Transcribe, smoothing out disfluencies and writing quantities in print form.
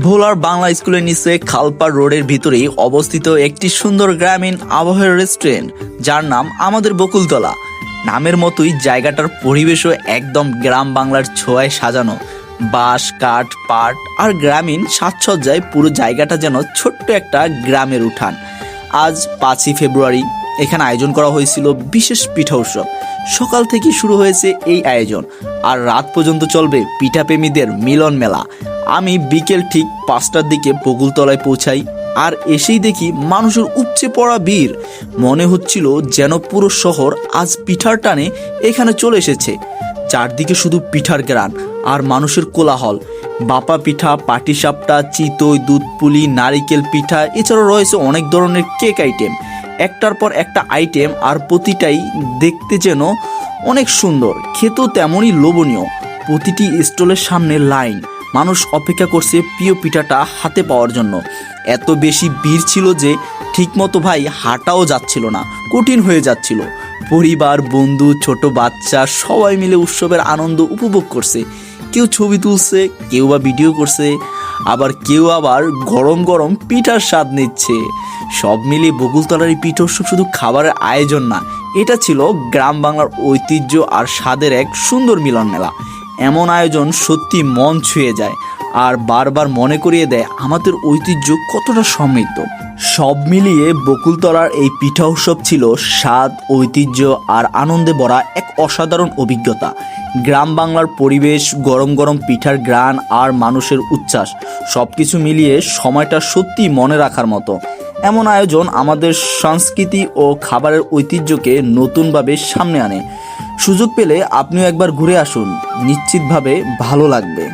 ভোলার বাংলা স্কুলের নিচে খালপাড় রোডের ভিতরেই অবস্থিত একটি সুন্দর গ্রামীণ আবহাওয়ার রেস্টুরেন্ট, যার নাম আমাদের বকুলতলা। নামের মতোই জায়গাটার পরিবেশও একদম গ্রাম বাংলার ছোঁয়ায় সাজানো। বাঁশ, কাঠ, পাট আর গ্রামীণ সাজসজ্জায় পুরো জায়গাটা যেন ছোট্ট একটা গ্রামের উঠান। আজ 5ই ফেব্রুয়ারি এখানে আয়োজন করা হয়েছিল বিশেষ পিঠা উৎসব। সকাল থেকে শুরু হয়েছে এই আয়োজন আর রাত পর্যন্ত চলবে পিঠাপ্রেমীদের মিলন মেলা। আমি বিকেল ঠিক 5টার দিকে বকুলতলায় পৌঁছাই আর এসেই দেখি মানুষের উপচে পড়া ভিড়। মনে হচ্ছিল যেন পুরো শহর আজ পিঠার টানে এখানে চলে এসেছে। চারদিকে শুধু পিঠার গ্রান আর মানুষের কোলাহল। বাপা পিঠা, পাটিসাপটা, চিতই, দুধ পুলি, নারিকেল পিঠা, এছাড়াও রয়েছে অনেক ধরনের কেক আইটেম। একটার পর একটা আইটেম আর প্রতিটাই দেখতে যেন অনেক সুন্দর, খেতেও তেমনই লোভনীয়। প্রতিটি স্টলের সামনে লাইন, মানুষ অপেক্ষা করছে প্রিয় পিঠাটা হাতে পাওয়ার জন্য। এত বেশি ভিড় ছিল যে ঠিকমতো হাঁটাও যাচ্ছিল না, কঠিন হয়ে যাচ্ছিল। পরিবার, বন্ধু, ছোট বাচ্চা সবাই মিলে উৎসবের আনন্দ উপভোগ করছে। কেউ ছবি তুলছে, কেউ বা ভিডিও করছে, কেউ আবার গরম গরম পিঠার স্বাদ নিচ্ছে। সব মিলিয়ে বকুলতলার এই পিঠা উৎসব শুধু খাবারের আয়োজন না, এটা ছিল গ্রাম বাংলার ঐতিহ্য আর স্বাদের এক সুন্দর মিলন মেলা। এমন আয়োজন সত্যি মন ছুঁয়ে যায় আর বারবার মনে করিয়ে দেয় আমাদের ঐতিহ্য কতটা সমৃদ্ধ। সব মিলিয়ে বকুলতলার এই পিঠা উৎসব ছিল স্বাদ, ঐতিহ্য আর আনন্দে ভরা এক অসাধারণ অভিজ্ঞতা। গ্রাম বাংলার পরিবেশ, গরম গরম পিঠার গ্রান আর মানুষের উচ্ছ্বাস, সব কিছু মিলিয়ে সময়টা সত্যি মনে রাখার মতো। এমন আয়োজন আমাদের সংস্কৃতি ও খাবারের ঐতিহ্যকে নতুনভাবে সামনে আনে। সুযোগ পেলে আপনিও একবার ঘুরে আসুন, নিশ্চিতভাবে ভালো লাগবে।